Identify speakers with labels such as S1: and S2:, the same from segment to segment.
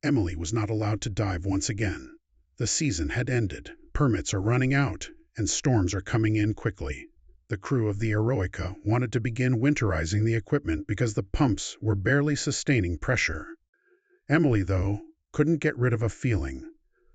S1: Emily was not allowed to dive once again. The season had ended, permits are running out, and storms are coming in quickly. The crew of the Eroica wanted to begin winterizing the equipment because the pumps were barely sustaining pressure. Emily, though, couldn't get rid of a feeling.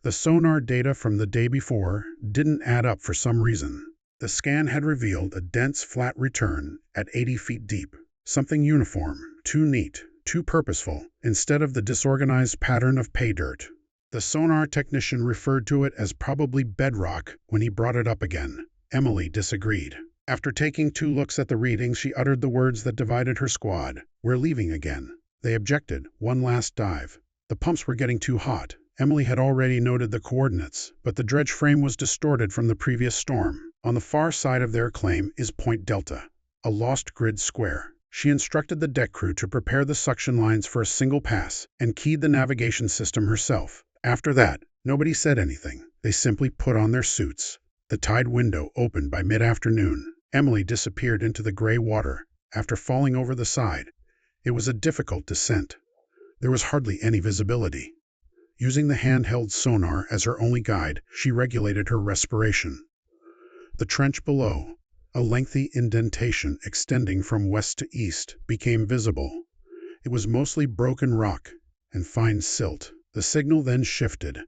S1: The sonar data from the day before didn't add up for some reason. The scan had revealed a dense, flat return at 80 feet deep. Something uniform, too neat, too purposeful, instead of the disorganized pattern of pay dirt. The sonar technician referred to it as probably bedrock when he brought it up again. Emily disagreed. After taking 2 looks at the readings, she uttered the words that divided her squad. "We're leaving again." They objected. One last dive. The pumps were getting too hot. Emily had already noted the coordinates, but the dredge frame was distorted from the previous storm. On the far side of their claim is Point Delta, a lost grid square. She instructed the deck crew to prepare the suction lines for a single pass and keyed the navigation system herself. After that, nobody said anything. They simply put on their suits. The tide window opened by mid-afternoon. Emily disappeared into the gray water. After falling over the side, it was a difficult descent. There was hardly any visibility. Using the handheld sonar as her only guide, she regulated her respiration. The trench below, a lengthy indentation extending from west to east, became visible. It was mostly broken rock and fine silt. The signal then shifted.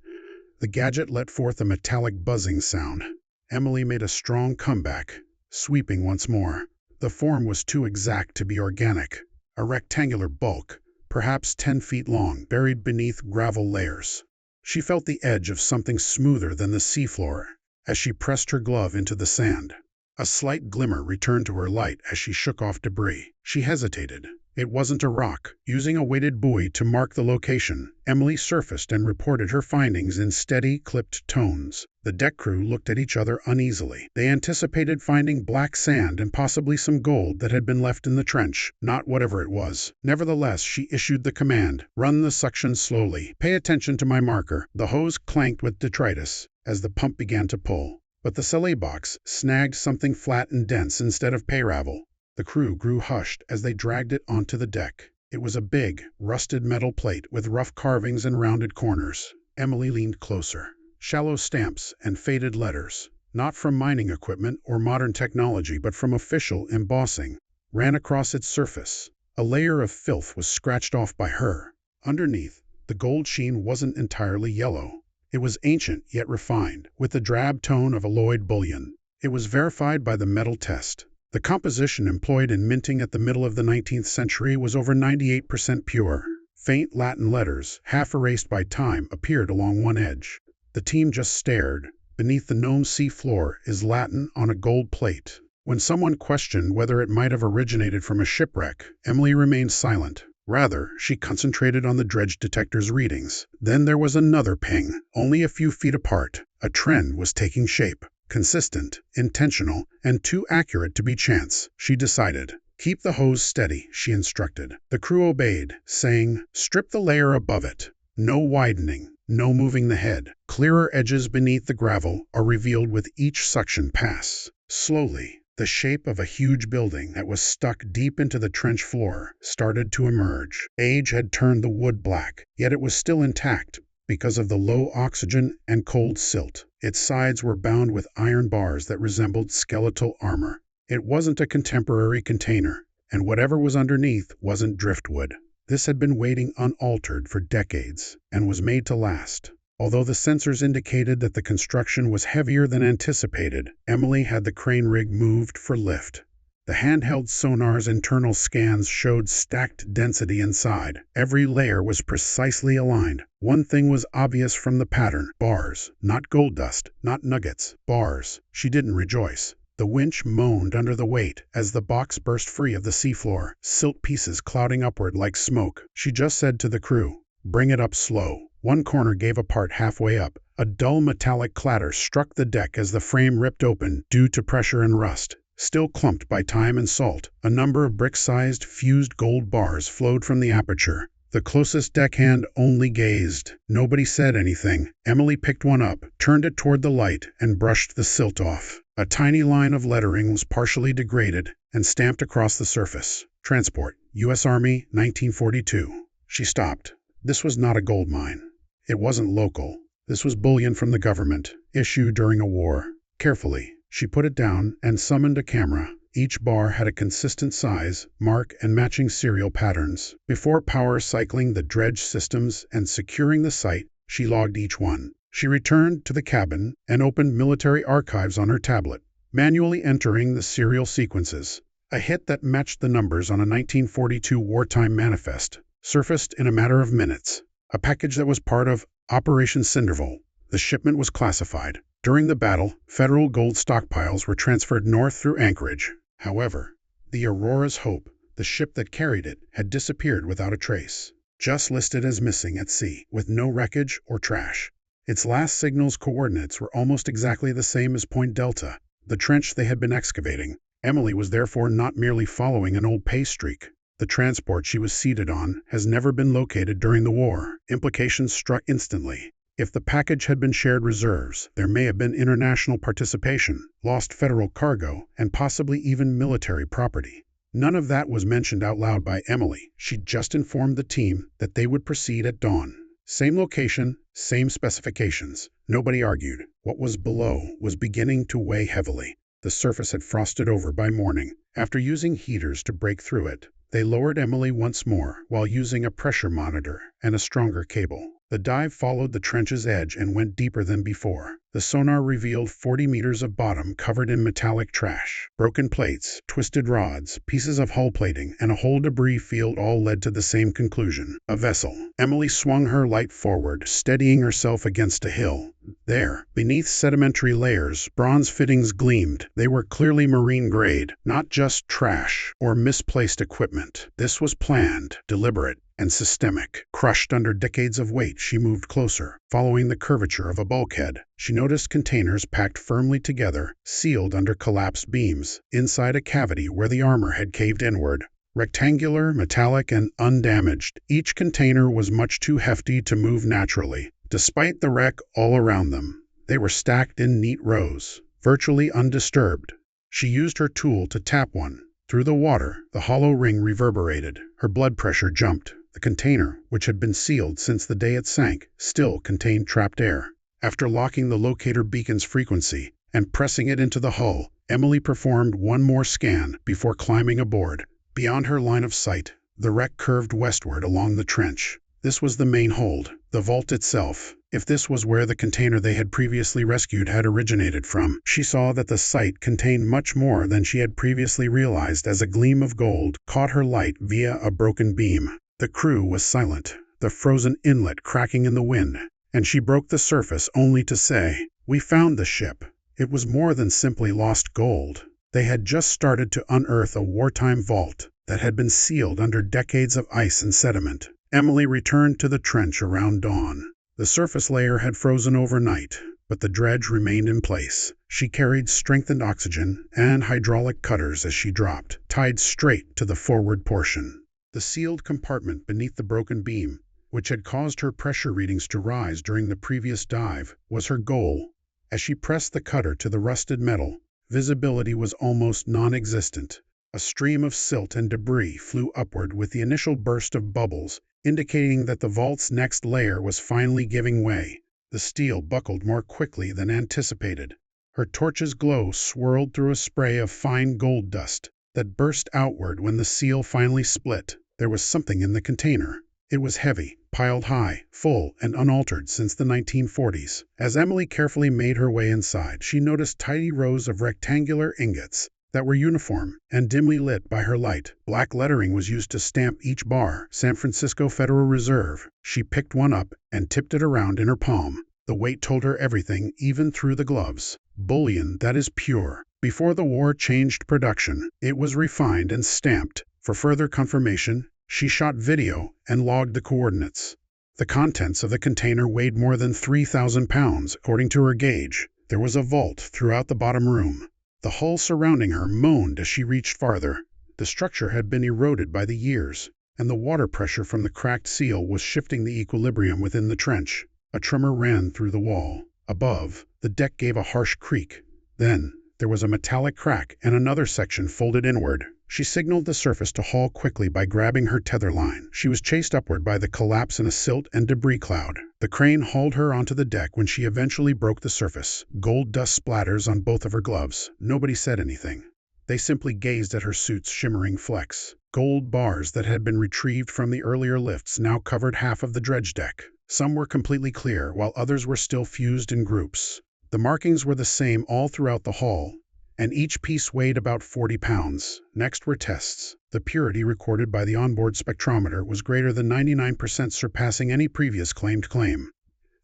S1: The gadget let forth a metallic buzzing sound. Emily made a strong comeback, sweeping once more. The form was too exact to be organic. A rectangular bulk, perhaps 10 feet long, buried beneath gravel layers. She felt the edge of something smoother than the seafloor as she pressed her glove into the sand. A slight glimmer returned to her light as she shook off debris. She hesitated. It wasn't a rock. Using a weighted buoy to mark the location, Emily surfaced and reported her findings in steady, clipped tones. The deck crew looked at each other uneasily. They anticipated finding black sand and possibly some gold that had been left in the trench, not whatever it was. Nevertheless, she issued the command, "Run the suction slowly. Pay attention to my marker." The hose clanked with detritus as the pump began to pull, but the Salé box snagged something flat and dense instead of pay-ravel. The crew grew hushed as they dragged it onto the deck. It was a big, rusted metal plate with rough carvings and rounded corners. Emily leaned closer. Shallow stamps and faded letters, not from mining equipment or modern technology but from official embossing, ran across its surface. A layer of filth was scratched off by her. Underneath, the gold sheen wasn't entirely yellow. It was ancient yet refined, with the drab tone of alloyed bullion. It was verified by the metal test. The composition employed in minting at the middle of the 19th century was over 98% pure. Faint Latin letters, half erased by time, appeared along one edge. The team just stared. Beneath the gnome sea floor is Latin on a gold plate. When someone questioned whether it might have originated from a shipwreck, Emily remained silent. Rather, she concentrated on the dredge detector's readings. Then there was another ping, only a few feet apart. A trend was taking shape. Consistent, intentional, and too accurate to be chance, she decided. "Keep the hose steady," she instructed. The crew obeyed, saying, "Strip the layer above it." No widening, no moving the head. Clearer edges beneath the gravel are revealed with each suction pass. Slowly, the shape of a huge building that was stuck deep into the trench floor started to emerge. Age had turned the wood black, yet it was still intact because of the low oxygen and cold silt. Its sides were bound with iron bars that resembled skeletal armor. It wasn't a contemporary container, and whatever was underneath wasn't driftwood. This had been waiting unaltered for decades and was made to last. Although the sensors indicated that the construction was heavier than anticipated, Emily had the crane rig moved for lift. The handheld sonar's internal scans showed stacked density inside. Every layer was precisely aligned. One thing was obvious from the pattern: bars, not gold dust, not nuggets, bars. She didn't rejoice. The winch moaned under the weight as the box burst free of the seafloor, silt pieces clouding upward like smoke. She just said to the crew, "Bring it up slow." One corner gave apart halfway up. A dull metallic clatter struck the deck as the frame ripped open due to pressure and rust. Still clumped by time and salt, a number of brick-sized fused gold bars flowed from the aperture. The closest deckhand only gazed. Nobody said anything. Emily picked one up, turned it toward the light, and brushed the silt off. A tiny line of lettering was partially degraded and stamped across the surface. "Transport, U.S. Army, 1942. She stopped. This was not a gold mine. It wasn't local. This was bullion from the government, issued during a war. Carefully, she put it down and summoned a camera. Each bar had a consistent size, mark, and matching serial patterns. Before power cycling the dredge systems and securing the site, she logged each one. She returned to the cabin and opened military archives on her tablet, manually entering the serial sequences. A hit that matched the numbers on a 1942 wartime manifest surfaced in a matter of minutes. A package that was part of Operation Cinderville. The shipment was classified. During the battle, federal gold stockpiles were transferred north through Anchorage. However, the Aurora's Hope, the ship that carried it, had disappeared without a trace, just listed as missing at sea, with no wreckage or trash. Its last signal's coordinates were almost exactly the same as Point Delta, the trench they had been excavating. Emily was therefore not merely following an old pay streak. The transport she was seated on has never been located during the war. Implications struck instantly. If the package had been shared reserves, there may have been international participation, lost federal cargo, and possibly even military property. None of that was mentioned out loud by Emily. She just informed the team that they would proceed at dawn. Same location, same specifications. Nobody argued. What was below was beginning to weigh heavily. The surface had frosted over by morning. After using heaters to break through it, they lowered Emily once more while using a pressure monitor and a stronger cable. The dive followed the trench's edge and went deeper than before. The sonar revealed 40 meters of bottom covered in metallic trash. Broken plates, twisted rods, pieces of hull plating, and a whole debris field all led to the same conclusion. A vessel. Emily swung her light forward, steadying herself against a hill. There, beneath sedimentary layers, bronze fittings gleamed. They were clearly marine grade, not just trash or misplaced equipment. This was planned, deliberate, and systemic. Crushed under decades of weight, she moved closer, following the curvature of a bulkhead. She noticed containers packed firmly together, sealed under collapsed beams, inside a cavity where the armor had caved inward. Rectangular, metallic, and undamaged, each container was much too hefty to move naturally. Despite the wreck all around them, they were stacked in neat rows, virtually undisturbed. She used her tool to tap one. Through the water, the hollow ring reverberated. Her blood pressure jumped. The container, which had been sealed since the day it sank, still contained trapped air. After locking the locator beacon's frequency and pressing it into the hull, Emily performed one more scan before climbing aboard. Beyond her line of sight, the wreck curved westward along the trench. This was the main hold, the vault itself. If this was where the container they had previously rescued had originated from, she saw that the site contained much more than she had previously realized as a gleam of gold caught her light via a broken beam. The crew was silent, the frozen inlet cracking in the wind, and she broke the surface only to say, "We found the ship." It was more than simply lost gold. They had just started to unearth a wartime vault that had been sealed under decades of ice and sediment. Emily returned to the trench around dawn. The surface layer had frozen overnight, but the dredge remained in place. She carried strengthened oxygen and hydraulic cutters as she dropped, tied straight to the forward portion. The sealed compartment beneath the broken beam, which had caused her pressure readings to rise during the previous dive, was her goal. As she pressed the cutter to the rusted metal, visibility was almost non-existent. A stream of silt and debris flew upward with the initial burst of bubbles, indicating that the vault's next layer was finally giving way. The steel buckled more quickly than anticipated. Her torch's glow swirled through a spray of fine gold dust that burst outward when the seal finally split. There was something in the container. It was heavy, piled high, full, and unaltered since the 1940s. As Emily carefully made her way inside, she noticed tidy rows of rectangular ingots that were uniform and dimly lit by her light. Black lettering was used to stamp each bar, San Francisco Federal Reserve. She picked one up and tipped it around in her palm. The weight told her everything, even through the gloves. Bullion that is pure. Before the war changed production, it was refined and stamped. For further confirmation, she shot video and logged the coordinates. The contents of the container weighed more than 3,000 pounds, according to her gauge. There was a vault throughout the bottom room. The hull surrounding her moaned as she reached farther. The structure had been eroded by the years, and the water pressure from the cracked seal was shifting the equilibrium within the trench. A tremor ran through the wall. Above, the deck gave a harsh creak. Then, there was a metallic crack and another section folded inward. She signaled the surface to haul quickly by grabbing her tether line. She was chased upward by the collapse in a silt and debris cloud. The crane hauled her onto the deck when she eventually broke the surface. Gold dust splatters on both of her gloves. Nobody said anything. They simply gazed at her suit's shimmering flecks. Gold bars that had been retrieved from the earlier lifts now covered half of the dredge deck. Some were completely clear, while others were still fused in groups. The markings were the same all throughout the hull, and each piece weighed about 40 pounds. Next were tests. The purity recorded by the onboard spectrometer was greater than 99%, surpassing any previous claimed claim.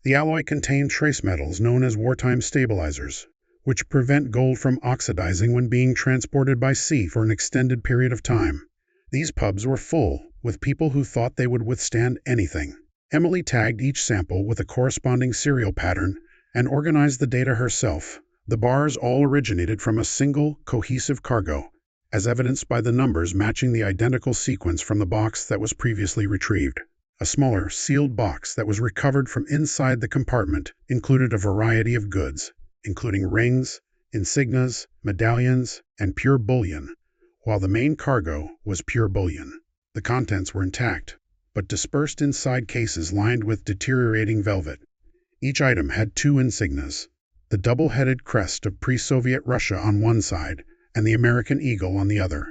S1: The alloy contained trace metals known as wartime stabilizers, which prevent gold from oxidizing when being transported by sea for an extended period of time. These pubs were full, with people who thought they would withstand anything. Emily tagged each sample with a corresponding serial pattern and organized the data herself. The bars all originated from a single, cohesive cargo, as evidenced by the numbers matching the identical sequence from the box that was previously retrieved. A smaller, sealed box that was recovered from inside the compartment included a variety of goods, including rings, insignias, medallions, and pure bullion, while the main cargo was pure bullion. The contents were intact, but dispersed inside cases lined with deteriorating velvet. Each item had two insignias, the double-headed crest of pre-Soviet Russia on one side and the American eagle on the other.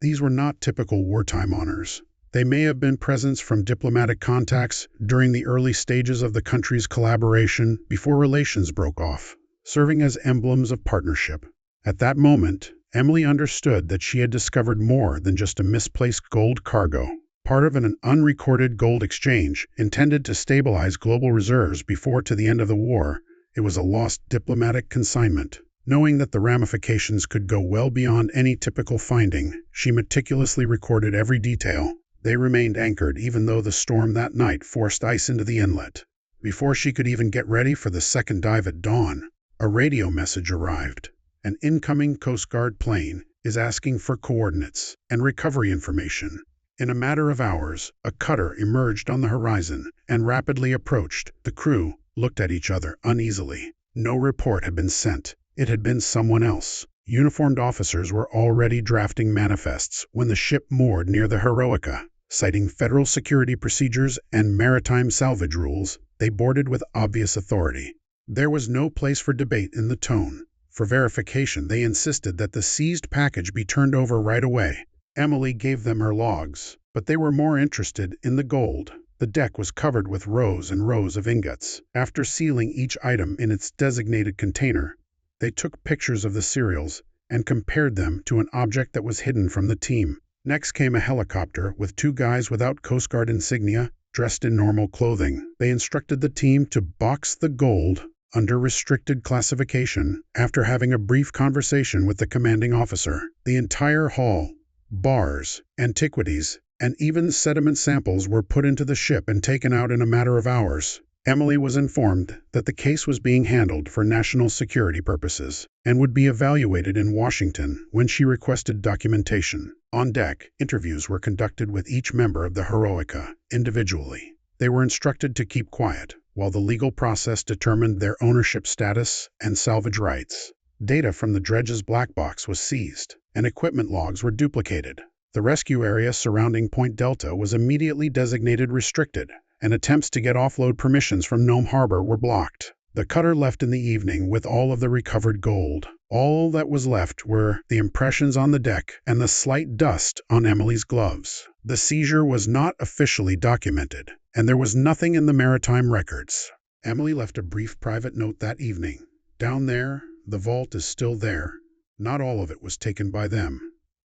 S1: These were not typical wartime honors. They may have been presents from diplomatic contacts during the early stages of the country's collaboration before relations broke off, serving as emblems of partnership. At that moment, Emily understood that she had discovered more than just a misplaced gold cargo, part of an unrecorded gold exchange intended to stabilize global reserves before, to the end of the war, it was a lost diplomatic consignment. Knowing that the ramifications could go well beyond any typical finding, she meticulously recorded every detail. They remained anchored even though the storm that night forced ice into the inlet. Before she could even get ready for the second dive at dawn, a radio message arrived. An incoming Coast Guard plane is asking for coordinates and recovery information. In a matter of hours, a cutter emerged on the horizon and rapidly approached. The crew looked at each other uneasily. No report had been sent. It had been someone else. Uniformed officers were already drafting manifests when the ship moored near the Heroica. Citing federal security procedures and maritime salvage rules, they boarded with obvious authority. There was no place for debate in the tone. For verification, they insisted that the seized package be turned over right away. Emily gave them her logs, but they were more interested in the gold. The deck was covered with rows and rows of ingots. After sealing each item in its designated container, they took pictures of the serials and compared them to an object that was hidden from the team. Next came a helicopter with two guys without Coast Guard insignia, dressed in normal clothing. They instructed the team to box the gold under restricted classification after having a brief conversation with the commanding officer. The entire hull, bars, antiquities, and even sediment samples were put into the ship and taken out in a matter of hours. Emily was informed that the case was being handled for national security purposes and would be evaluated in Washington when she requested documentation. On deck, interviews were conducted with each member of the Heroica individually. They were instructed to keep quiet while the legal process determined their ownership status and salvage rights. Data from the dredge's black box was seized, and equipment logs were duplicated. The rescue area surrounding Point Delta was immediately designated restricted, and attempts to get offload permissions from Nome Harbor were blocked. The cutter left in the evening with all of the recovered gold. All that was left were the impressions on the deck and the slight dust on Emily's gloves. The seizure was not officially documented, and there was nothing in the maritime records. Emily left a brief private note that evening. Down there, the vault is still there. Not all of it was taken by them.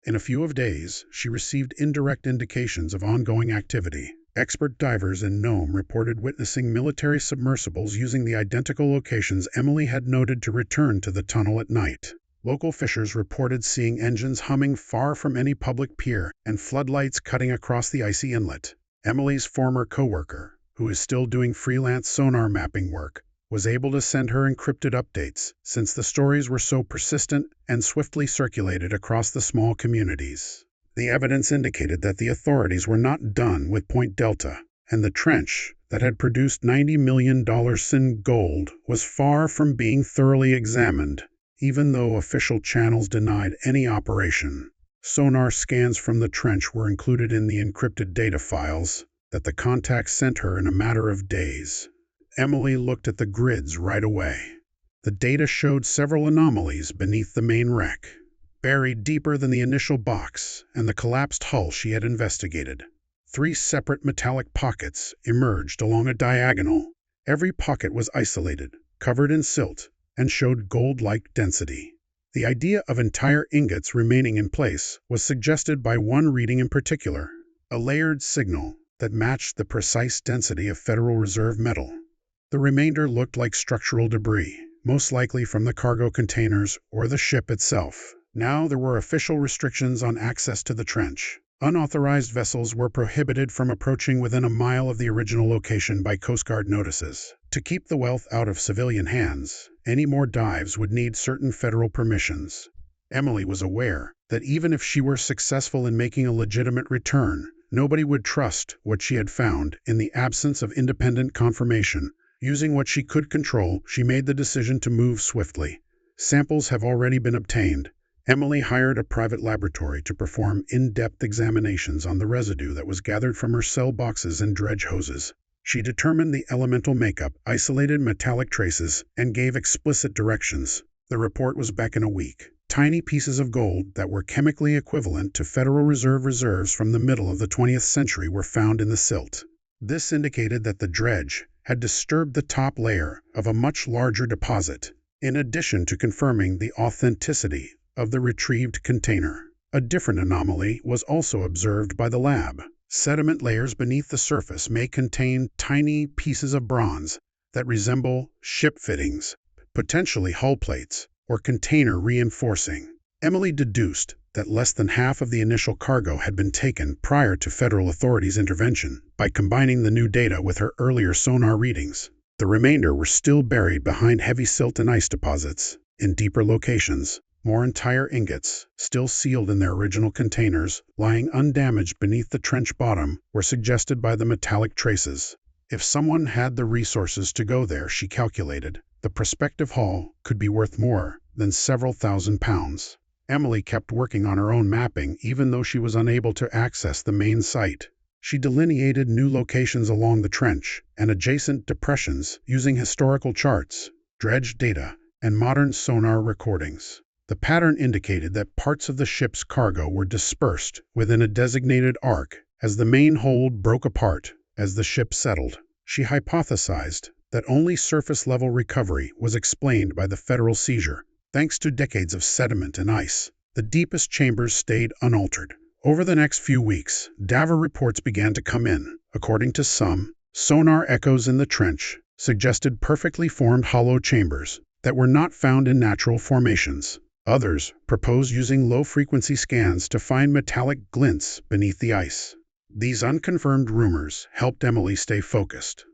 S1: In a few days, she received indirect indications of ongoing activity. Expert divers in Nome reported witnessing military submersibles using the identical locations Emily had noted to return to the tunnel at night. Local fishers reported seeing engines humming far from any public pier and floodlights cutting across the icy inlet. Emily's former coworker, who is still doing freelance sonar mapping work, was able to send her encrypted updates since the stories were so persistent and swiftly circulated across the small communities. The evidence indicated that the authorities were not done with Point Delta, and the trench that had produced $90 million in gold was far from being thoroughly examined, even though official channels denied any operation. Sonar scans from the trench were included in the encrypted data files that the contact sent her in a matter of days. Emily looked at the grids right away. The data showed several anomalies beneath the main wreck, buried deeper than the initial box and the collapsed hull she had investigated. 3 separate metallic pockets emerged along a diagonal. Every pocket was isolated, covered in silt, and showed gold-like density. The idea of entire ingots remaining in place was suggested by one reading in particular, a layered signal that matched the precise density of Federal Reserve metal. The remainder looked like structural debris, most likely from the cargo containers or the ship itself. Now there were official restrictions on access to the trench. Unauthorized vessels were prohibited from approaching within a mile of the original location by Coast Guard notices. To keep the wealth out of civilian hands, any more dives would need certain federal permissions. Emily was aware that even if she were successful in making a legitimate return, nobody would trust what she had found in the absence of independent confirmation. Using what she could control, she made the decision to move swiftly. Samples have already been obtained. Emily hired a private laboratory to perform in-depth examinations on the residue that was gathered from her cell boxes and dredge hoses. She determined the elemental makeup, isolated metallic traces, and gave explicit directions. The report was back in a week. Tiny pieces of gold that were chemically equivalent to Federal Reserve reserves from the middle of the 20th century were found in the silt. This indicated that the dredge had disturbed the top layer of a much larger deposit, in addition to confirming the authenticity of the retrieved container. A different anomaly was also observed by the lab. Sediment layers beneath the surface may contain tiny pieces of bronze that resemble ship fittings, potentially hull plates, or container reinforcing. Emily deduced that less than half of the initial cargo had been taken prior to federal authorities' intervention. By combining the new data with her earlier sonar readings, the remainder were still buried behind heavy silt and ice deposits. In deeper locations, more entire ingots, still sealed in their original containers, lying undamaged beneath the trench bottom, were suggested by the metallic traces. If someone had the resources to go there, she calculated, the prospective haul could be worth more than several £1,000s. Emily kept working on her own mapping even though she was unable to access the main site. She delineated new locations along the trench and adjacent depressions using historical charts, dredge data, and modern sonar recordings. The pattern indicated that parts of the ship's cargo were dispersed within a designated arc as the main hold broke apart as the ship settled. She hypothesized that only surface-level recovery was explained by the federal seizure. Thanks to decades of sediment and ice, the deepest chambers stayed unaltered. Over the next few weeks, Dava reports began to come in. According to some, sonar echoes in the trench suggested perfectly formed hollow chambers that were not found in natural formations. Others proposed using low-frequency scans to find metallic glints beneath the ice. These unconfirmed rumors helped Emily stay focused.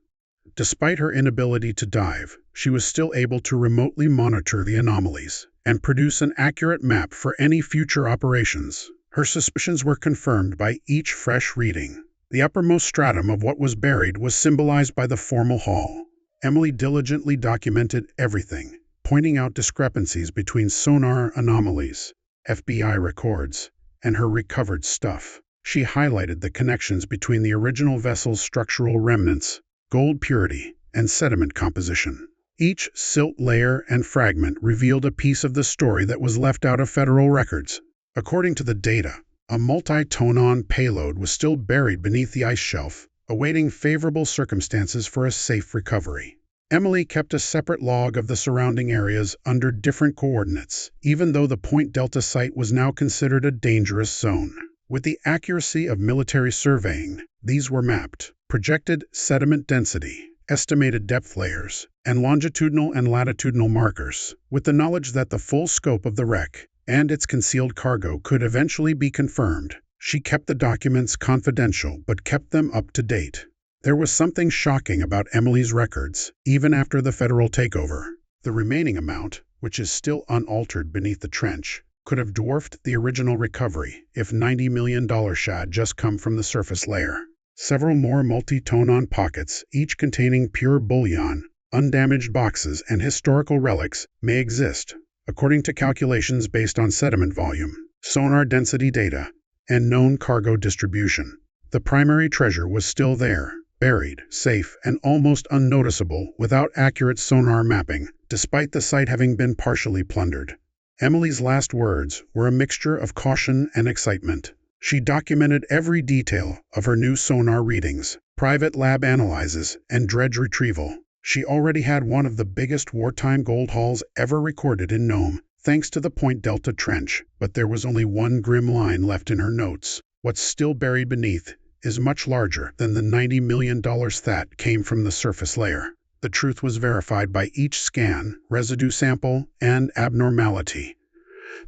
S1: Despite her inability to dive, she was still able to remotely monitor the anomalies and produce an accurate map for any future operations. Her suspicions were confirmed by each fresh reading. The uppermost stratum of what was buried was symbolized by the formal haul. Emily diligently documented everything, pointing out discrepancies between sonar anomalies, FBI records, and her recovered stuff. She highlighted the connections between the original vessel's structural remnants, gold purity, and sediment composition. Each silt layer and fragment revealed a piece of the story that was left out of federal records. According to the data, a multi-tonon payload was still buried beneath the ice shelf, awaiting favorable circumstances for a safe recovery. Emily kept a separate log of the surrounding areas under different coordinates, even though the Point Delta site was now considered a dangerous zone. With the accuracy of military surveying, these were mapped. Projected sediment density, estimated depth layers, and longitudinal and latitudinal markers, with the knowledge that the full scope of the wreck and its concealed cargo could eventually be confirmed. She kept the documents confidential but kept them up to date. There was something shocking about Emily's records, even after the federal takeover. The remaining amount, which is still unaltered beneath the trench, could have dwarfed the original recovery if $90 million had just come from the surface layer. Several more multi-tonon pockets, each containing pure bullion, undamaged boxes, and historical relics, may exist, according to calculations based on sediment volume, sonar density data, and known cargo distribution. The primary treasure was still there, buried, safe, and almost unnoticeable without accurate sonar mapping, despite the site having been partially plundered. Emily's last words were a mixture of caution and excitement. She documented every detail of her new sonar readings, private lab analyses, and dredge retrieval. She already had one of the biggest wartime gold hauls ever recorded in Nome, thanks to the Point Delta Trench, but there was only one grim line left in her notes. What's still buried beneath is much larger than the $90 million that came from the surface layer. The truth was verified by each scan, residue sample, and abnormality.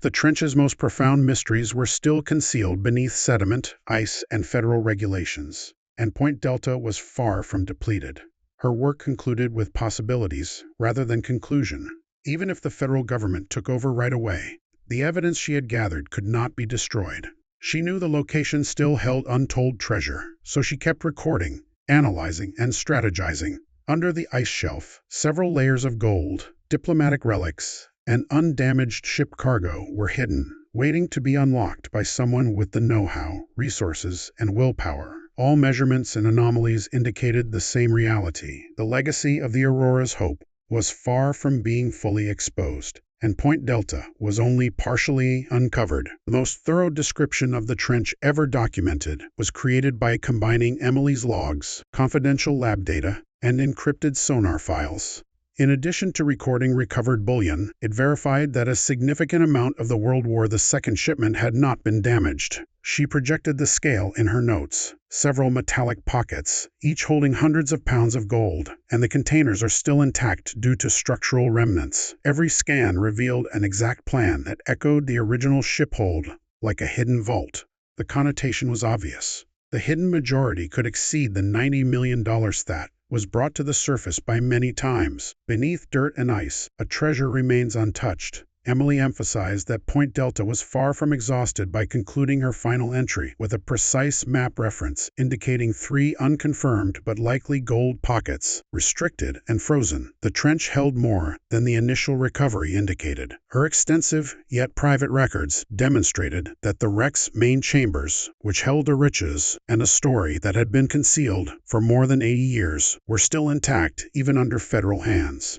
S1: The trench's most profound mysteries were still concealed beneath sediment, ice, and federal regulations, and Point Delta was far from depleted. Her work concluded with possibilities rather than conclusion. Even if the federal government took over right away, the evidence she had gathered could not be destroyed. She knew the location still held untold treasure, so she kept recording, analyzing, and strategizing. Under the ice shelf, several layers of gold, diplomatic relics, and undamaged ship cargo were hidden, waiting to be unlocked by someone with the know-how, resources, and willpower. All measurements and anomalies indicated the same reality. The legacy of the Aurora's hope was far from being fully exposed, and Point Delta was only partially uncovered. The most thorough description of the trench ever documented was created by combining Emily's logs, confidential lab data, and encrypted sonar files. In addition to recording recovered bullion, it verified that a significant amount of the World War II shipment had not been damaged. She projected the scale in her notes. Several metallic pockets, each holding hundreds of pounds of gold, and the containers are still intact due to structural remnants. Every scan revealed an exact plan that echoed the original ship hold, like a hidden vault. The connotation was obvious. The hidden majority could exceed the $90 million that was brought to the surface by many times. Beneath dirt and ice, a treasure remains untouched. Emily emphasized that Point Delta was far from exhausted by concluding her final entry with a precise map reference indicating 3 unconfirmed but likely gold pockets, restricted and frozen. The trench held more than the initial recovery indicated. Her extensive, yet private records demonstrated that the wreck's main chambers, which held the riches and a story that had been concealed for more than 80 years, were still intact even under federal hands.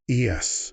S1: E.S.